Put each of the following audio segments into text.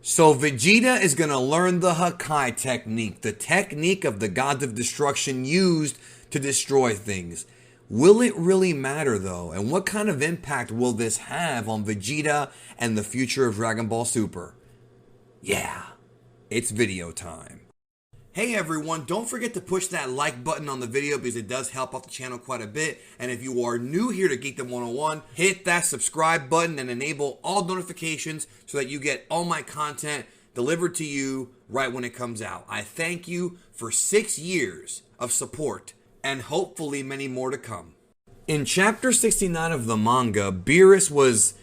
So Vegeta is going to learn the Hakai technique, the technique of the gods of destruction used to destroy things. Will it really matter though? And what kind of impact will this have on Vegeta and the future of Dragon Ball Super? Yeah, it's video time. Hey everyone, don't forget to push that like button on the video because it does help out the channel quite a bit. And if you are new here to Geekdom 101, hit that subscribe button and enable all notifications so that you get all my content delivered to you right when it comes out. I thank you for 6 years of support and hopefully many more to come. In chapter 69 of the manga, Beerus was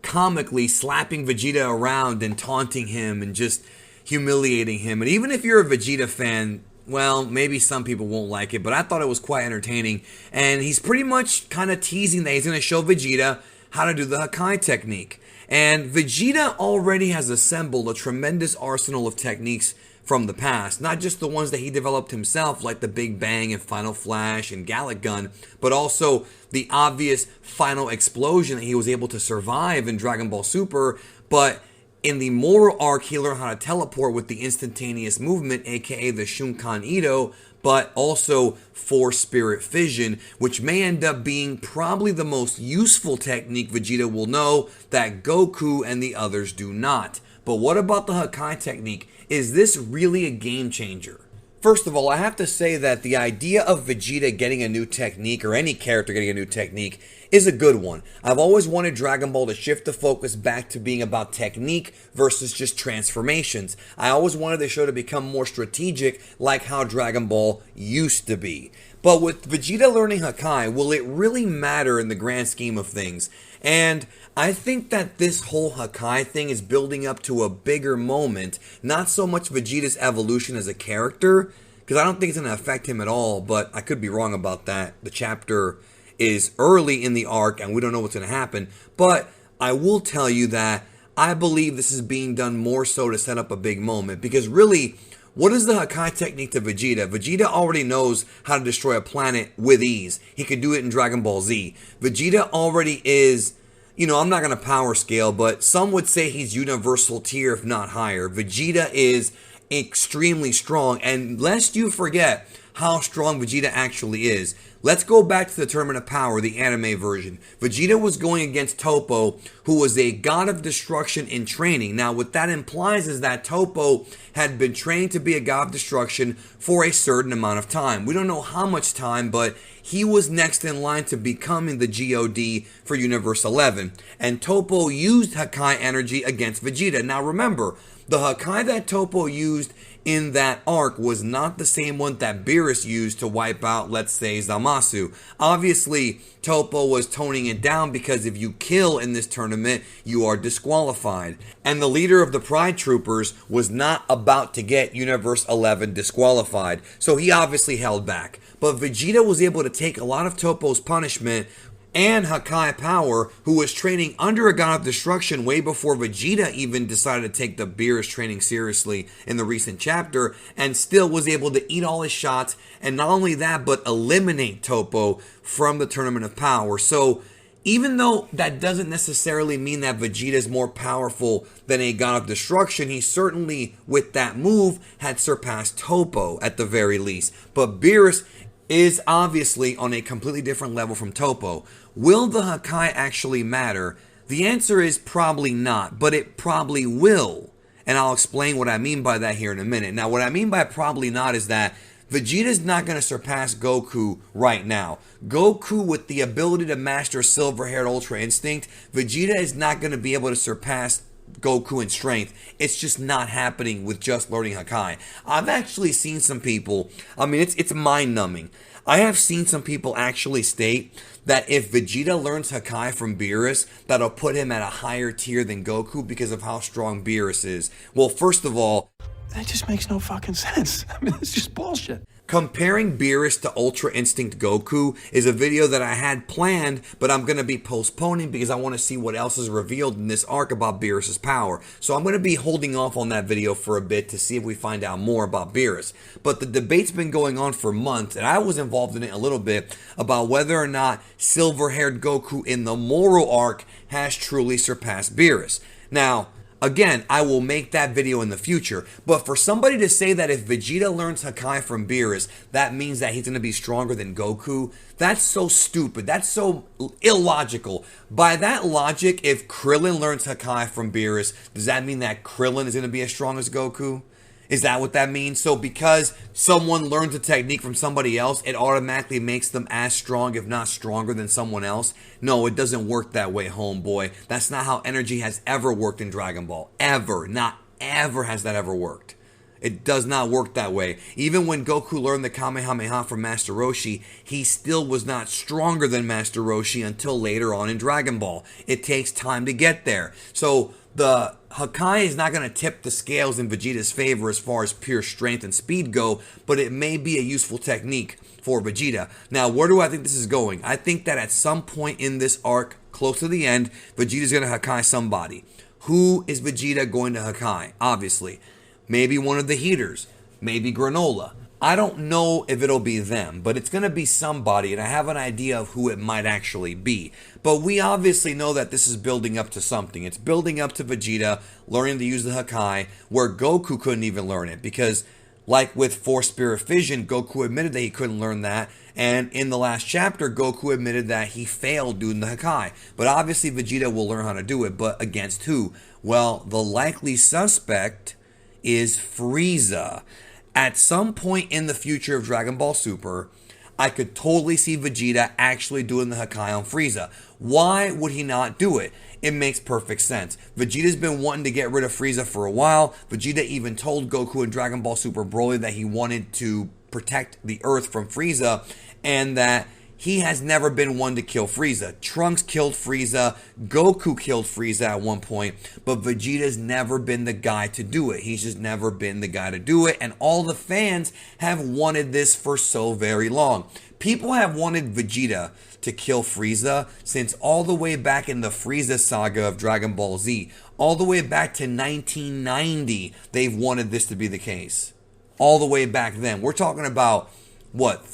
comically slapping Vegeta around and taunting him and just humiliating him. And even if you're a Vegeta fan, well, maybe some people won't like it, but I thought it was quite entertaining. And he's pretty much kind of teasing that he's going to show Vegeta how to do the Hakai technique. And Vegeta already has assembled a tremendous arsenal of techniques from the past, not just the ones that he developed himself, like the Big Bang and Final Flash and Gallic Gun, but also the obvious final explosion that he was able to survive in Dragon Ball Super. But in the Moro arc, he learned how to teleport with the instantaneous movement, aka the Shunkan Ito, but also Force Spirit Fission, which may end up being probably the most useful technique Vegeta will know that Goku and the others do not. But what about the Hakai technique? Is this really a game changer? First of all, I have to say that the idea of Vegeta getting a new technique, or any character getting a new technique, is a good one. I've always wanted Dragon Ball to shift the focus back to being about technique versus just transformations. I always wanted the show to become more strategic, like how Dragon Ball used to be. But with Vegeta learning Hakai, will it really matter in the grand scheme of things? And I think that this whole Hakai thing is building up to a bigger moment. Not so much Vegeta's evolution as a character, because I don't think it's going to affect him at all, but I could be wrong about that. The chapter is early in the arc and we don't know what's going to happen. But I will tell you that I believe this is being done more so to set up a big moment, because really, what is the Hakai technique to Vegeta? Vegeta already knows how to destroy a planet with ease. He could do it in Dragon Ball Z. Vegeta already is, you know, I'm not going to power scale, but some would say he's universal tier, if not higher. Vegeta is extremely strong, and lest you forget how strong Vegeta actually is, let's go back to the Tournament of Power, the anime version. Vegeta was going against Toppo, who was a god of destruction in training. Now, what that implies is that Toppo had been trained to be a god of destruction for a certain amount of time. We don't know how much time, but he was next in line to becoming the GOD for Universe 11. And Toppo used Hakai energy against Vegeta. Now remember, the Hakai that Toppo used in that arc was not the same one that Beerus used to wipe out, let's say, Zamasu. Obviously, Toppo was toning it down because if you kill in this tournament, you are disqualified. And the leader of the Pride Troopers was not about to get Universe 11 disqualified, so he obviously held back. But Vegeta was able to take a lot of Toppo's punishment and Hakai power, who was training under a god of destruction way before Vegeta even decided to take the Beerus training seriously in the recent chapter, and still was able to eat all his shots, and not only that, but eliminate Toppo from the Tournament of Power. So even though that doesn't necessarily mean that Vegeta is more powerful than a god of destruction, he certainly, with that move, had surpassed Toppo at the very least. But Beerus is obviously on a completely different level from Toppo. Will the Hakai actually matter? The answer is probably not, but it probably will. And I'll explain what I mean by that here in a minute. Now, what I mean by probably not is that Vegeta's not going to surpass Goku right now. Goku, with the ability to master Silver-Haired Ultra Instinct, Vegeta is not going to be able to surpass Goku in strength. It's just not happening with just learning Hakai. I've actually seen some people, I mean, it's mind-numbing. I have seen some people actually state that if Vegeta learns Hakai from Beerus, that'll put him at a higher tier than Goku because of how strong Beerus is. Well, first of all, that just makes no fucking sense. I mean, it's just bullshit. Comparing Beerus to Ultra Instinct Goku is a video that I had planned, but I'm going to be postponing because I want to see what else is revealed in this arc about Beerus' power. So I'm going to be holding off on that video for a bit to see if we find out more about Beerus. But the debate's been going on for months, and I was involved in it a little bit, about whether or not Silver-Haired Goku in the Moro arc has truly surpassed Beerus. Now, Again, I will make that video in the future. But for somebody to say that if Vegeta learns Hakai from Beerus, that means that he's going to be stronger than Goku, that's so stupid. That's so illogical. By that logic, if Krillin learns Hakai from Beerus, does that mean that Krillin is going to be as strong as Goku? Is that what that means? So because someone learns a technique from somebody else, it automatically makes them as strong, if not stronger, than someone else? No, it doesn't work that way, homeboy. That's not how energy has ever worked in Dragon Ball. Ever. Not ever has that ever worked. It does not work that way. Even when Goku learned the Kamehameha from Master Roshi, he still was not stronger than Master Roshi until later on in Dragon Ball. It takes time to get there. So the Hakai is not going to tip the scales in Vegeta's favor as far as pure strength and speed go, but it may be a useful technique for Vegeta. Now, where do I think this is going? I think that at some point in this arc, close to the end, Vegeta's going to Hakai somebody. Who is Vegeta going to Hakai? Obviously. Maybe one of the heaters. Maybe Granola. I don't know if it'll be them, but it's going to be somebody, and I have an idea of who it might actually be. But we obviously know that this is building up to something. It's building up to Vegeta learning to use the Hakai, where Goku couldn't even learn it, because like with Force Spirit Fission, Goku admitted that he couldn't learn that, and in the last chapter, Goku admitted that he failed doing the Hakai. But obviously Vegeta will learn how to do it, but against who? Well, the likely suspect is Frieza. At some point in the future of Dragon Ball Super, I could totally see Vegeta actually doing the Hakai on Frieza. Why would he not do it? It makes perfect sense. Vegeta's been wanting to get rid of Frieza for a while. Vegeta even told Goku in Dragon Ball Super Broly that he wanted to protect the Earth from Frieza, and that he has never been one to kill Frieza. Trunks killed Frieza, Goku killed Frieza at one point, but Vegeta's never been the guy to do it. He's just never been the guy to do it, and all the fans have wanted this for so very long. People have wanted Vegeta to kill Frieza since all the way back in the Frieza saga of Dragon Ball Z. All the way back to 1990, they've wanted this to be the case. All the way back then. We're talking about what,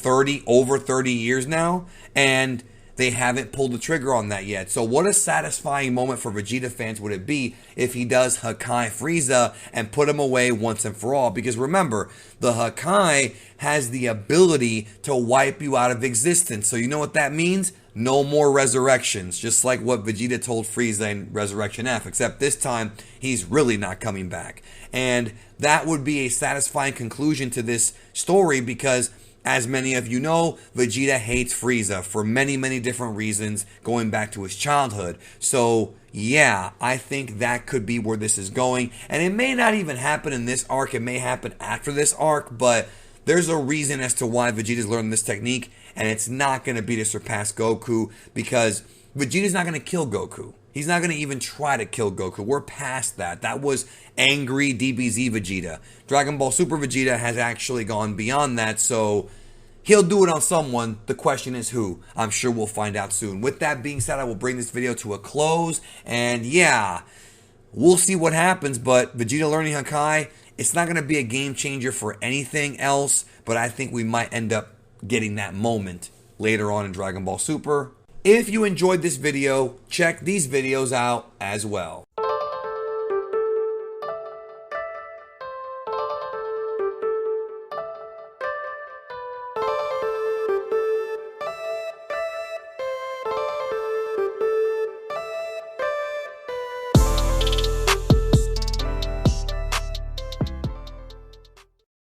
over 30 years now? And they haven't pulled the trigger on that yet. So what a satisfying moment for Vegeta fans would it be if he does Hakai Frieza and put him away once and for all? Because remember, the Hakai has the ability to wipe you out of existence. So you know what that means? No more resurrections. Just like what Vegeta told Frieza in Resurrection F. Except this time, he's really not coming back. And that would be a satisfying conclusion to this story because, as many of you know, Vegeta hates Frieza for many, many different reasons going back to his childhood. So, yeah, I think that could be where this is going. And it may not even happen in this arc. It may happen after this arc. But there's a reason as to why Vegeta's learning this technique. And it's not going to be to surpass Goku because Vegeta's not going to kill Goku. He's not going to even try to kill Goku. We're past that. That was angry DBZ Vegeta. Dragon Ball Super Vegeta has actually gone beyond that, so he'll do it on someone. The question is who. I'm sure we'll find out soon. With that being said, I will bring this video to a close. And yeah, we'll see what happens, but Vegeta learning Hakai, it's not going to be a game changer for anything else, but I think we might end up getting that moment later on in Dragon Ball Super. If you enjoyed this video, check these videos out as well.